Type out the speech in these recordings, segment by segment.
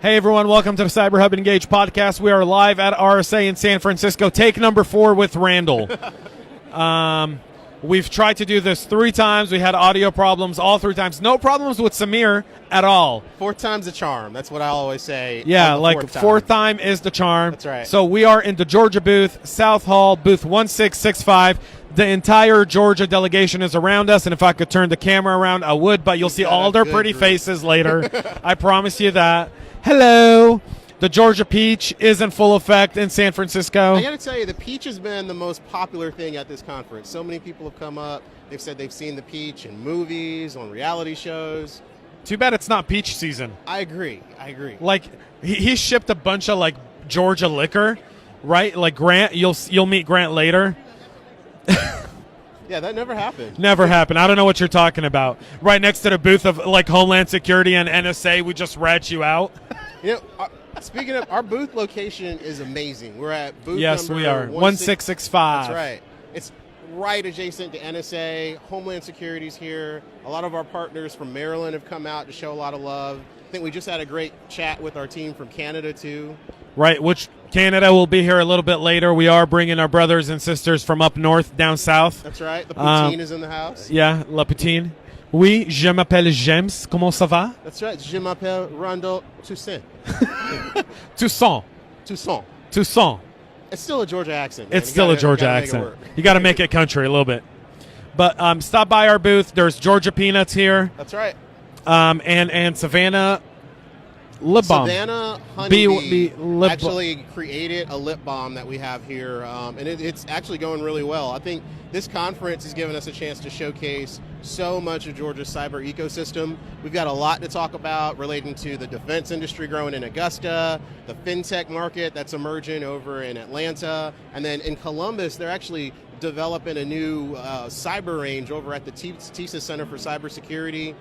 Hey everyone, welcome to the CyberHub Engage podcast. We are live at RSA in San Francisco. Take number 4 with Randall. We've tried to do this 3 times. We had audio problems all 3 times. No problems with Samir at all. 4th time's a charm. That's what I always say. Yeah, like fourth time is the charm. That's right. So we are in the Georgia booth, South Hall, booth 1665. The entire Georgia delegation is around us, and if I could turn the camera around, I would, but you'll see all their pretty faces later. I promise you that. Hello. The Georgia peach is in full effect in San Francisco. I got to tell you, the peach has been the most popular thing at this conference. So many people have come up. They've said they've seen the peach in movies, on reality shows. Too bad it's not peach season. I agree. Like, he shipped a bunch of, like, Georgia liquor, right? Like, Grant, you'll meet Grant later. Yeah, that never happened. Never happened. I don't know what you're talking about. Right next to the booth of, like, Homeland Security and NSA, we just rat you out. You know, speaking of, our booth location is amazing. We're at booth yes, number we are. 1665. That's right. It's right adjacent to NSA. Homeland Security's here. A lot of our partners from Maryland have come out to show a lot of love. I think we just had a great chat with our team from Canada, too. Right, which Canada will be here a little bit later. We are bringing our brothers and sisters from up north, down south. That's right. The poutine is in the house. Yeah, la poutine. Oui, je m'appelle James. Comment ça va? That's right. Je m'appelle Randall Toussaint. Toussaint. It's still a Georgia accent. It's still a Georgia accent. You got to make it country a little bit. But stop by our booth. There's Georgia peanuts here. That's right. And Savannah lip balm. Savannah Honeybee actually created a lip balm that we have here, and it's actually going really well. I think this conference has given us a chance to showcase so much of Georgia's cyber ecosystem. We've got a lot to talk about relating to the defense industry growing in Augusta, the fintech market that's emerging over in Atlanta, and then in Columbus, they're actually developing a new cyber range over at the Toussaint Center for Cybersecurity.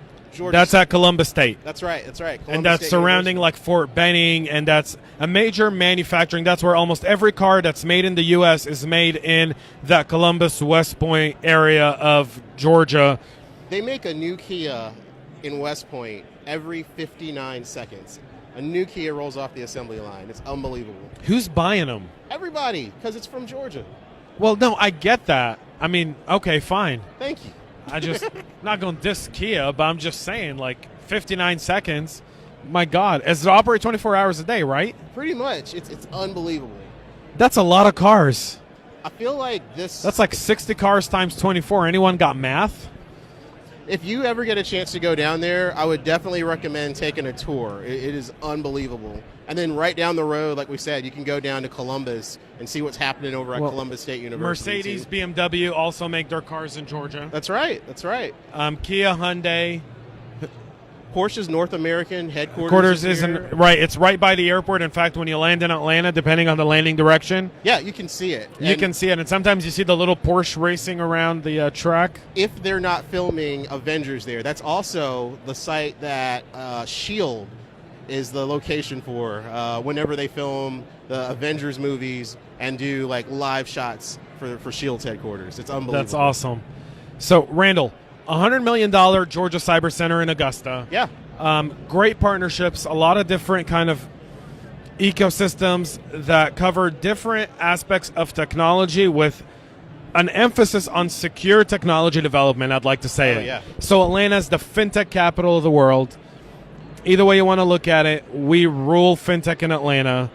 That's at Columbus State. That's right. Columbus and that's State surrounding University. Like Fort Benning, and that's a major manufacturing. That's where almost every car that's made in the U.S. is made in that Columbus, West Point area of Georgia. They make a new Kia in West Point every 59 seconds. A new Kia rolls off the assembly line. It's unbelievable. Who's buying them? Everybody, because it's from Georgia. Well, no, I get that. I mean, okay, fine. Thank you. I just, not going to diss Kia, but I'm just saying, like, 59 seconds, my God. As it operates 24 hours a day, right? Pretty much. It's unbelievable. That's a lot of cars. I feel like this... That's like 60 cars times 24. Anyone got math? If you ever get a chance to go down there, I would definitely recommend taking a tour. It is unbelievable. And then right down the road, like we said, you can go down to Columbus and see what's happening over at Columbus State University. Mercedes, BMW also make their cars in Georgia. That's right. Kia, Hyundai. Porsche's North American headquarters isn't right. It's right by the airport. In fact, when you land in Atlanta, depending on the landing direction, yeah, you can see it. And sometimes you see the little Porsche racing around the track. If they're not filming Avengers there, that's also the site that Shield is the location for whenever they film the Avengers movies and do like live shots for Shield's headquarters. It's unbelievable. That's awesome. So, Randall, $100 million Georgia Cyber Center in Augusta. Yeah. Great partnerships, a lot of different kind of ecosystems that cover different aspects of technology with an emphasis on secure technology development, I'd like to say it. Yeah. So Atlanta's the fintech capital of the world. Either way you want to look at it, we rule fintech in Atlanta,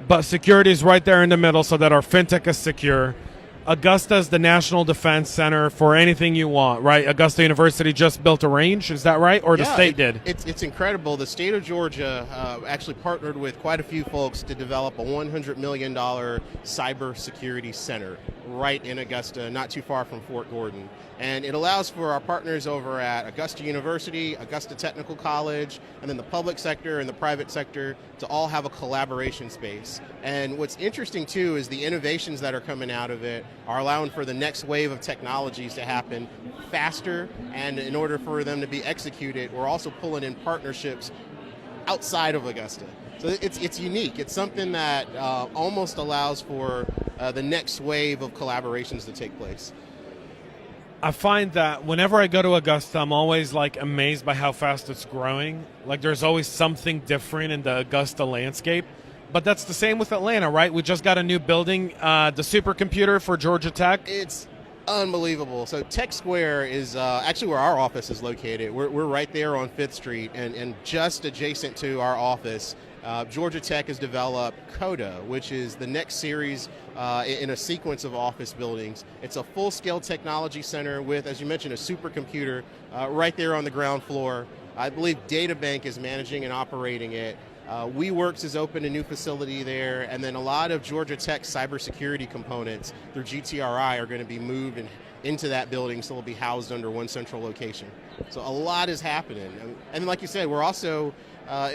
but security is right there in the middle so that our fintech is secure. Augusta is the National Defense Center for anything you want, right? Augusta University just built a range, is that right? Or the state did? It's incredible. The state of Georgia actually partnered with quite a few folks to develop a $100 million cybersecurity center right in Augusta, not too far from Fort Gordon. And it allows for our partners over at Augusta University, Augusta Technical College, and then the public sector and the private sector to all have a collaboration space. And what's interesting, too, is the innovations that are coming out of it are allowing for the next wave of technologies to happen faster. And in order for them to be executed, we're also pulling in partnerships outside of Augusta. So it's unique. It's something that almost allows for the next wave of collaborations to take place. I find that whenever I go to Augusta, I'm always like amazed by how fast it's growing. Like there's always something different in the Augusta landscape. But that's the same with Atlanta, right? We just got a new building, the supercomputer for Georgia Tech. It's unbelievable. So Tech Square is actually where our office is located. We're right there on 5th Street, and just adjacent to our office, Georgia Tech has developed CODA, which is the next series in a sequence of office buildings. It's a full-scale technology center with, as you mentioned, a supercomputer right there on the ground floor. I believe DataBank is managing and operating it. WeWorks has opened a new facility there, and then a lot of Georgia Tech's cybersecurity components through GTRI are going to be moved into that building, so they'll be housed under one central location. So a lot is happening. And like you said, we're also,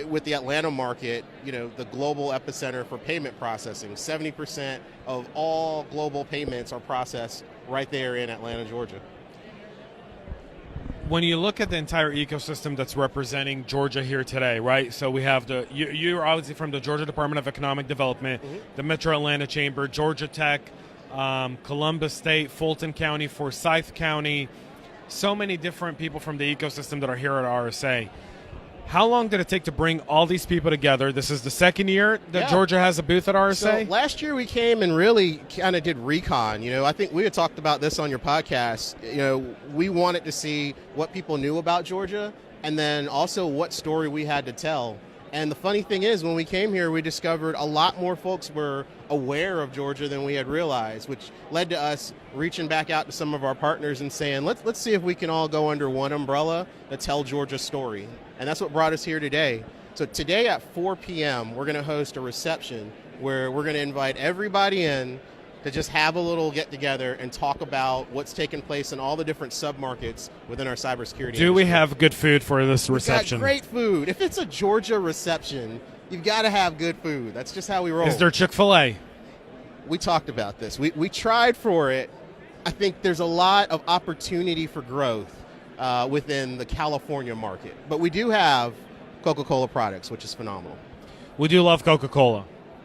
with the Atlanta market, the global epicenter for payment processing. 70% of all global payments are processed right there in Atlanta, Georgia. When you look at the entire ecosystem that's representing Georgia here today, right? So we have you're obviously from the Georgia Department of Economic Development, the Metro Atlanta Chamber, Georgia Tech, Columbus State, Fulton County, Forsyth County, so many different people from the ecosystem that are here at RSA. How long did it take to bring all these people together? This is the second year that Georgia has a booth at RSA? So last year we came and really kind of did recon. I think we had talked about this on your podcast. We wanted to see what people knew about Georgia and then also what story we had to tell. And the funny thing is, when we came here, we discovered a lot more folks were aware of Georgia than we had realized, which led to us reaching back out to some of our partners and saying, let's see if we can all go under one umbrella to tell Georgia's story. And that's what brought us here today. So today at 4 p.m., we're going to host a reception where we're going to invite everybody in to just have a little get-together and talk about what's taking place in all the different sub-markets within our cybersecurity industry. Do we have good food for this reception? We've got great food. If it's a Georgia reception, you've got to have good food. That's just how we roll. Is there Chick-fil-A? We talked about this. We tried for it. I think there's a lot of opportunity for growth within the California market. But we do have CocaCola products, which is phenomenal. We do love Coca-Cola.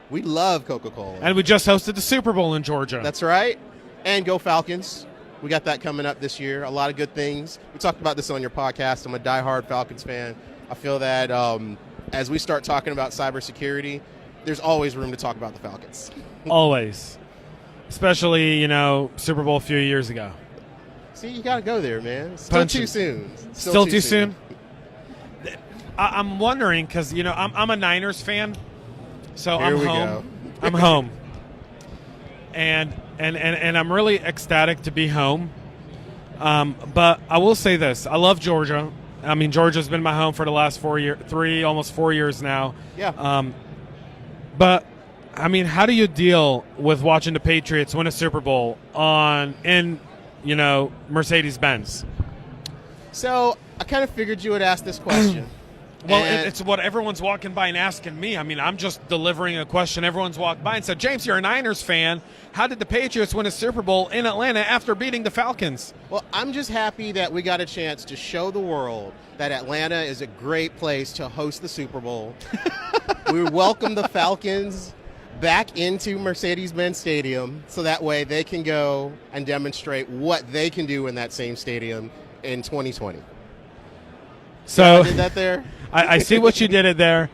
We love Coca-Cola. And we just hosted the Super Bowl in Georgia. That's right. And go Falcons. We got that coming up this year. A lot of good things. We talked about this on your podcast. I'm a diehard Falcons fan. I feel that as we start talking about cybersecurity, there's always room to talk about the Falcons. Always. Especially, Super Bowl a few years ago. See, you got to go there, man. Still too soon. Still too soon? I'm wondering because, I'm a Niners fan. So Here I'm we home. go. I'm home. And I'm really ecstatic to be home. But I will say this. I love Georgia. I mean, Georgia's been my home for the last almost 4 years now. Yeah. But I mean, how do you deal with watching the Patriots win a Super Bowl in Mercedes-Benz? So I kind of figured you would ask this question. Well, it's what everyone's walking by and asking me. I mean, I'm just delivering a question. Everyone's walked by and said, James, you're a Niners fan. How did the Patriots win a Super Bowl in Atlanta after beating the Falcons? Well, I'm just happy that we got a chance to show the world that Atlanta is a great place to host the Super Bowl. We welcome the Falcons back into Mercedes-Benz Stadium so that way they can go and demonstrate what they can do in that same stadium in 2020. So I did that there? I see what you did it there.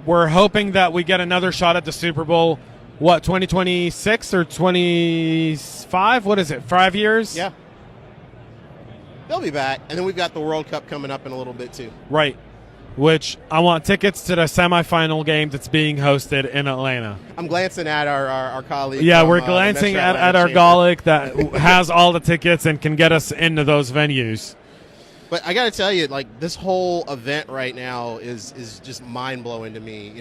We're hoping that we get another shot at the Super Bowl, 2026 or 25? What is it, 5 years? Yeah. They'll be back. And then we've got the World Cup coming up in a little bit, too. Right, which I want tickets to the semifinal game that's being hosted in Atlanta. I'm glancing at our colleague. Yeah, from, we're glancing at our Chamber. colleague that has all the tickets and can get us into those venues. But I got to tell you, this whole event right now is just mind-blowing to me.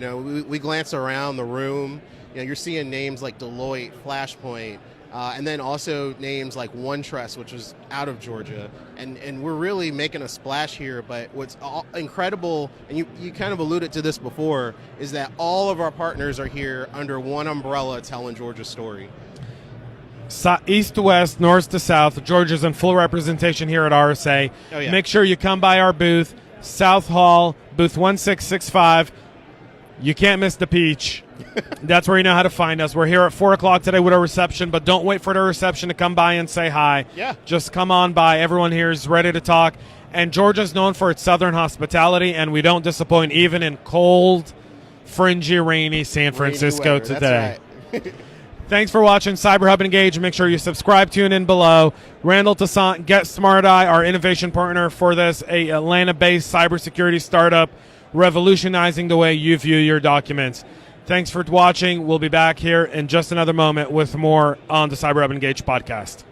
We glance around the room. You're seeing names like Deloitte, Flashpoint, and then also names like OneTrust, which was out of Georgia. And we're really making a splash here. But what's incredible, and you kind of alluded to this before, is that all of our partners are here under one umbrella telling Georgia's story. East to west, north to south. Georgia's in full representation here at RSA. Oh, yeah. Make sure you come by our booth, South Hall, booth 1665. You can't miss the peach. That's where you know how to find us. We're here at 4 o'clock today with a reception, but don't wait for the reception to come by and say hi. Yeah. Just come on by. Everyone here is ready to talk. And Georgia's known for its southern hospitality, and we don't disappoint even in cold, fringy, rainy San Francisco weather. today. That's right. Thanks for watching CyberHub Engage. Make sure you subscribe, tune in below. Randall Toussaint, Get Smart Eye, our innovation partner for this, a Atlanta-based cybersecurity startup revolutionizing the way you view your documents. Thanks for watching. We'll be back here in just another moment with more on the CyberHub Engage podcast.